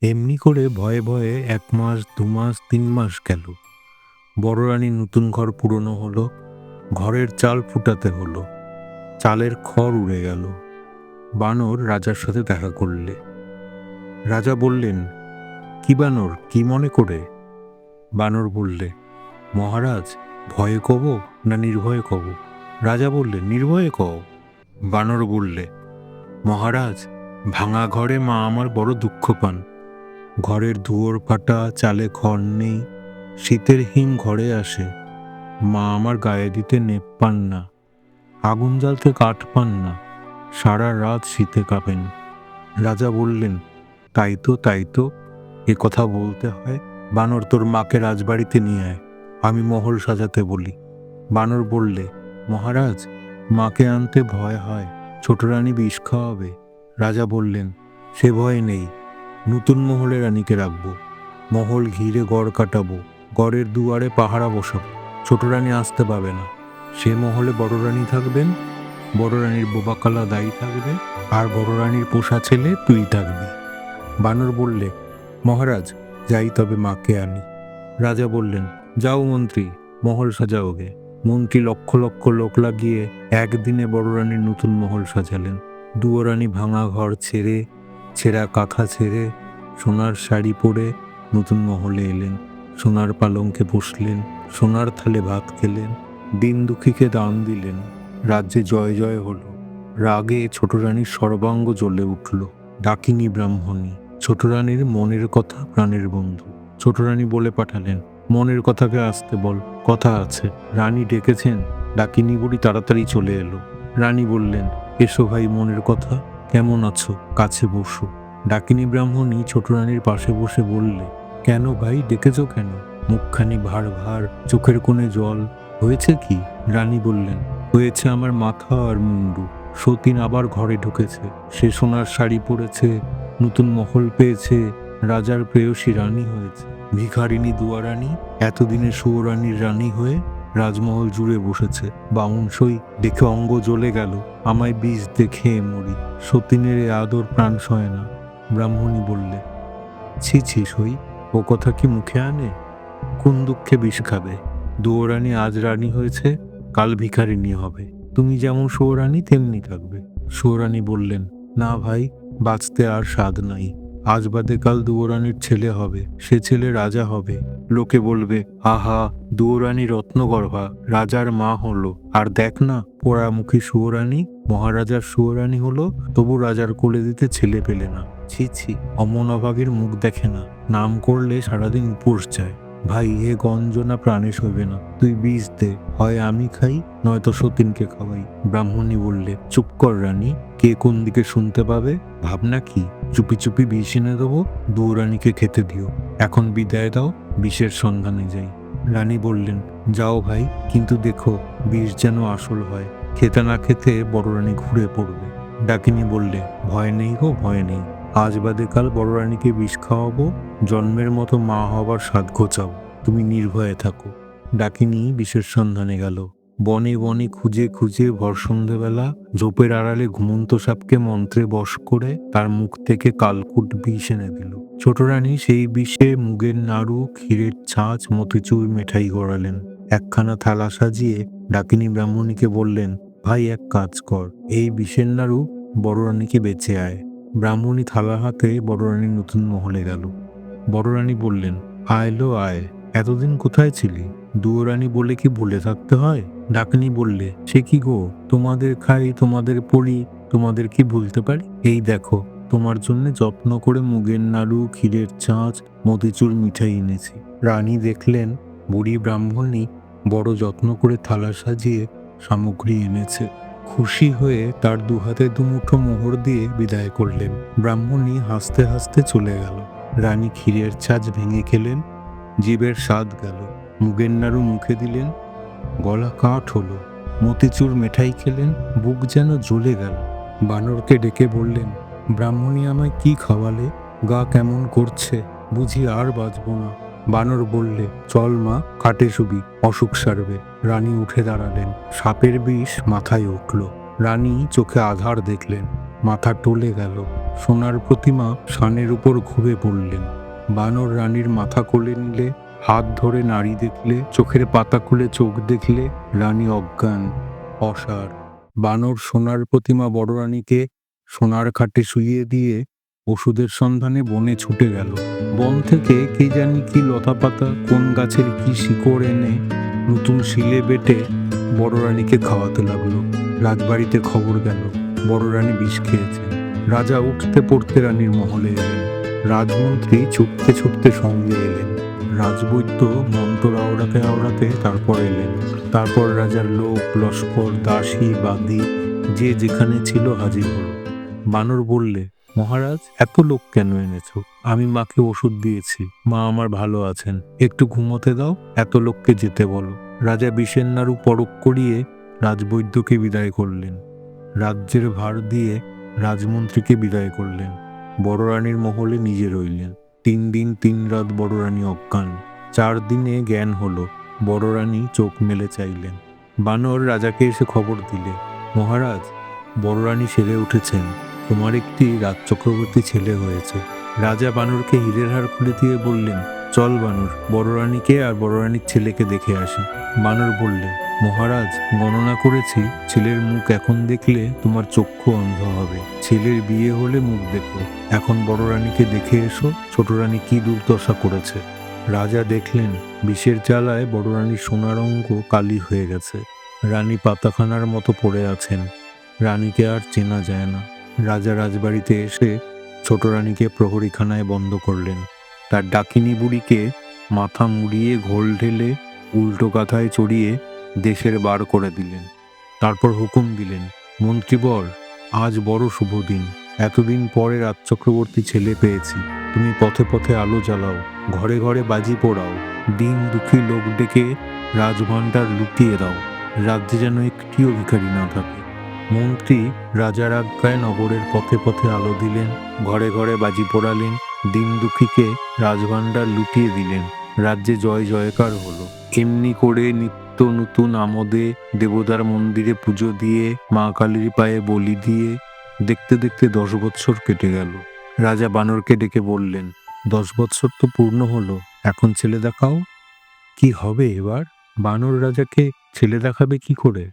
এমনি করে ভয়ে ভয়ে ১ মাস ২ মাস ৩ মাস গেল। বড় রানীর নতুন ঘর পুরনো হলো, ঘরের চাল ফুটাতে হলো, চালের খড় উড়ে গেল। বানর রাজার সাথে দেখা করলে। রাজা বললেন, কি বানর, কি মনে করে? বানর বললে, মহারাজ, ভয়ে কব না নির্ভয়ে কব? রাজা বললেন, নির্ভয়ে কও। বানর বললে, মহারাজ, ভাঙা ঘরে মা আমার বড় দুঃখ পান। ঘরের দুয়ার ফাটা, চালে খড় নেই, শীতের হিম ঘরে আসে, মা আমার গায়ে দিতে নেপ পান না, আগুন জ্বালতে কাঠ পান না, সারা রাত শীতে কাঁপেন। রাজা বললেন, তাই তো তাই তো, এ কথা বলতে হয়। বানর, তোর মাকে রাজবাড়িতে নিয়ে আয়, আমি মহল সাজাতে বলি। বানর বললে, মহারাজ, মাকে আনতে ভয় হয়, ছোট রানী বিষ খাওয়াবে। রাজা বললেন, সে ভয় নেই, নতুন মহলে রানীকে রাখবো, মহল ঘিরে গড় কাটাবো, গড়ের দুয়ারে পাহারা বসাবো, ছোট রানী আসতে পাবে না। সে মহলে বড় রানী থাকবেন, বড় রানীর বোবাকালা দায়ী থাকবে, আর বড় রানীর পোষা ছেলে তুই থাকবি। বানর বললে, মহারাজ, যাই তবে মাকে আনি। রাজা বললেন, যাও মন্ত্রী, মহল সাজাও গে। মন্ত্রী লক্ষ লক্ষ লোক লাগিয়ে একদিনে বড় রানীর নতুন মহল সাজালেন। দুয়োরানী ভাঙা ঘর ছেড়ে, ছেঁড়া কাঁথা ছেড়ে, সোনার শাড়ি পরে নতুন মহলে এলেন। সোনার পালঙ্কে বসলেন, সোনার থালে ভাত খেলেন, দিন দুঃখীকে দান দিলেন। রাজ্যে জয় জয় হলো। রাগে ছোট রানীর সর্বাঙ্গ জ্বলে উঠল। ডাকিনী ব্রাহ্মণী, ছোট রানীর মনের কথা প্রাণের বন্ধু। ছোট রানী বলে পাঠালেন, মনের কথাকে আসতে বল, কথা আছে। রানী ডেকেছেন। ডাকিনী বুড়ি তাড়াতাড়ি চলে এলো। রানী বললেন, এসো ভাই, মনের কথা, কেমন আছো, কাছে বসো। ডাকিনী ব্রাহ্মণী ছোট রানীর পাশে বসে বললে, কেন ভাই, ডেকেছ কেন? মুখখানি ভার ভার, চোখের কোণে জল, হয়েছে কি? রানী বললেন, হয়েছে আমার মাথা আর মুন্ডু। সতীন আবার ঘরে ঢুকেছে, সে সোনার শাড়ি পরেছে, নতুন মহল পেয়েছে, রাজার প্রেয়সী রানী হয়েছে। ভিখারিনী দুয়ারানী এতদিনে সুয়োরানীর রানী হয়ে রাজমহল জুড়ে বসেছে। বামুন সই দেখে অঙ্গ জ্বলে গেল, আমায় বিষ দেখে মরি, সতীনের এ আদর প্রাণ সয় না। ব্রাহ্মণী বললে, ছি ছি সই, ও কথা কি মুখে আনে? কোন দুঃখে বিষ খাবে? দুয়োরানী আজ রানী হয়েছে, কাল ভিখারিনী হবে। তুমি যেমন সুয়োরানী তেমনি থাকবে। সুয়োরানী বললেন, না ভাই, বাঁচতে আর স্বাদ নাই। আজ বাদে কাল দুয়োরানীর ছেলে হবে, সে ছেলে রাজা হবে। লোকে বলবে, আহা, দুয়োরানী রত্নগর্ভা, রাজার মা হলো। আর দেখ না, পোড়ামুখী সুয়োরানী মহারাজার সুয়োরানী হলো, তবু রাজার কোলে দিতে ছেলে পেলে না। ছি ছি, অমন অভাগীর মুখ দেখে না, নাম করলে সারাদিন উপোস যায়। ভাই, এ গঞ্জনা প্রাণে সইবে না, তুই বিষ দে, হয় আমি খাই, নয়তো সতীনকে খাওয়াই। ব্রাহ্মণী বললে, চুপ কর রানী, কে কোন দিকে শুনতে পাবে? ভাবনা কি, চুপি চুপি বিষ এনে দেবো, দুয়োরানীকে খেতে দিও। এখন বিদায় দাও, বিষের সন্ধানে যাই। রানী বললেন, যাও ভাই, কিন্তু দেখো বিষ যেন আসল হয়, খেতে না খেতে বড় রানী ঘুরে পড়বে। ডাকিনী বললে, ভয় নেই গো, ভয় নেই, আজ বাদে কাল বড় রানীকে বিষ খাওয়াবো, জন্মের মতো মা হবার স্বাদ ঘোচাও, তুমি নির্ভয়ে থাকো। ডাকিনী বিষের সন্ধানে গেল। বনে বনে খুঁজে খুঁজে ভর সন্ধেবেলা ঝোপের আড়ালে ঘুমন্ত সাপকে মন্ত্রে বশ করে তার মুখ থেকে কালকুট বিষ এনে দিল। ছোট রানী সেই বিষে মুগের নাড়ু, ক্ষীরের ছাঁচ, মতিচুর মিঠাই গড়ালেন। একখানা থালা সাজিয়ে ডাকিনী ব্রাহ্মণীকে বললেন, ভাই, এক কাজ কর, এই বিষের নাড়ু বড় রানীকে বেঁচে আয়। ব্রাহ্মণী থালা হাতে বড় রানীর নতুন মহলে গেল। বড় রানী বললেন, আয় লো আয়, এতদিন কোথায় ছিলি? দুয়োরানী বলে কি ভুলে থাকতে হয়? ডাকিনী বললে, সে কি গো, তোমাদের খাই, তোমাদের পড়ি, তোমাদের কি ভুলতে পারি? এই দেখো, তোমার জন্য যত্ন করে মুগের নাড়ু, ক্ষীরের ছাঁচ, মতিচুর মিঠাই এনেছি। রানী দেখলেন বুড়ি ব্রাহ্মণী বড় যত্ন করে থালা সাজিয়ে সামগ্রী এনেছে। খুশি হয়ে তার দুহাতে দুমুঠো মোহর দিয়ে বিদায় করলেন। ব্রাহ্মণী হাসতে হাসতে চলে গেল। রানী ক্ষীরের ছাঁচ ভেঙে খেলেন, জীবের স্বাদ গেল। মুগের নাড়ু মুখে দিলেন, গলা কাঠ হলো। মতিচুর মিঠাই খেলেন, বুক যেন জ্বলে গেল। বানরকে ডেকে বললেন, ব্রাহ্মণী আমায় কি খাওয়ালে? গা কেমন করছে, বুঝি আর বাঁচব না। বানর বললে, চল মা, খাটে শুবি, অসুখ সারবে। রানী উঠে দাঁড়ালেন। সাপের বিষ মাথায় উঠল। রানী চোখে আধার দেখলেন, মাথা টলে গেল। সোনার প্রতিমা শানের উপর ঘুরে পড়লেন। বানর রানীর মাথা কোলে নিলে, হাত ধরে নাড়ি দেখলে, চোখের পাতা খুলে চোখ দেখলে, রানী অজ্ঞান, অসাড়। বানর সোনার প্রতিমা বড় রানীকে সোনার খাটে শুইয়ে দিয়ে ওষুধের সন্ধানে বনে ছুটে গেল। বন থেকে কে জানি কি লতাপাতা, কোন গাছের কি শিকড় এনে নতুন শিলে বেটে বড় রানীকে খাওয়াতে লাগলো। রাজবাড়িতে খবর গেল বড় রানী বিষ খেয়েছেন। রাজা উঠতে পড়তে রানীর মহলে এলেন। রাজমন্ত্রী ছুটতে ছুটতে সঙ্গে এলেন। রাজবৈদ্য মন্ত্র আওড়াতে আওড়াতে তারপর এলেন। তারপর রাজার লোক লস্কর, দাসী, বাদী যে যেখানে ছিল হাজির হলো। বানর বললে, মহারাজ, এত লোক কেন এনেছ? আমি মাকে ওষুধ দিয়েছি, মা আমার ভালো আছেন, একটু ঘুমোতে দাও, এত লোককে যেতে বলো। রাজা বিষের নাড়ু পরক করিয়ে রাজবৈদ্যকে বিদায় করলেন। রাজ্যের ভার দিয়ে রাজমন্ত্রীকে বিদায় করলেন। বড় রানীর মহলে নিজে রইলেন। 3 দিন 3 রাত বড় রানী অজ্ঞান। 4 দিনে জ্ঞান হলো। বড় রানী চোখ মেলে চাইলেন। বানর রাজাকে এসে খবর দিলে, মহারাজ, বড় রানী সেরে উঠেছেন, তোমার একটি রাজচক্রবর্তী ছেলে হয়েছে। রাজা বানরকে হীরের হার খুলে দিয়ে বললেন, চল বানর, বড় রানীকে আর বড় রানীর ছেলেকে দেখে আসি। বানর বললে, মহারাজ, গণনা করেছি, ছেলের মুখ এখন দেখলে তোমার চক্ষু অন্ধ হবে। ছেলের বিয়ে হলে মুখ দেখো। এখন বড় রানীকে দেখে এসো, ছোট রানী কি দুর্দশা করেছে। রাজা দেখলেন বিষের জ্বালায় বড় রানীর সোনার অঙ্গ কালি হয়ে গেছে। রানী পাতাখানার মতো পড়ে আছেন। রানীকে আর চেনা যায় না। রাজা রাজবাড়িতে এসে ছোট রানীকে প্রহরীখানায় বন্ধ করলেন। তার ডাকিনী বুড়িকে মাথা মুড়িয়ে ঘোল ঢেলে উল্টো কাঁথায় চড়িয়ে দেশের বার করে দিলেন। তারপর হুকুম দিলেন, মন্ত্রীবর, আজ বড় শুভ দিন। এতদিন পরে রাজচক্রবর্তী ছেলে পেয়েছি। তুমি পথে পথে আলো জ্বালাও, ঘরে ঘরে বাজি পোড়াও, দিন দুঃখী লোক ডেকে রাজভাণ্ডার লুটিয়ে দাও। রাজ্যে যেন একটিও ভিখারি না থাকে। মন্ত্রী রাজার আজ্ঞায় নগরের পথে পথে আলো দিলেন, ঘরে ঘরে বাজি পোড়ালেন, দিন দুঃখীকে রাজভাণ্ডার লুটিয়ে দিলেন। রাজ্যে জয় জয়কার হলো। এমনি করে নিত্য নতুন আমোদে দেবতার মন্দিরে পুজো দিয়ে, মা কালীর পায়ে বলি দিয়ে দেখতে দেখতে 10 বৎসর কেটে গেল। রাজা বানরকে ডেকে বললেন, 10 বৎসর তো পূর্ণ হলো, এখন ছেলে দেখাও। কি হবে এবার? বানর রাজাকে ছেলে দেখাবে কি করে?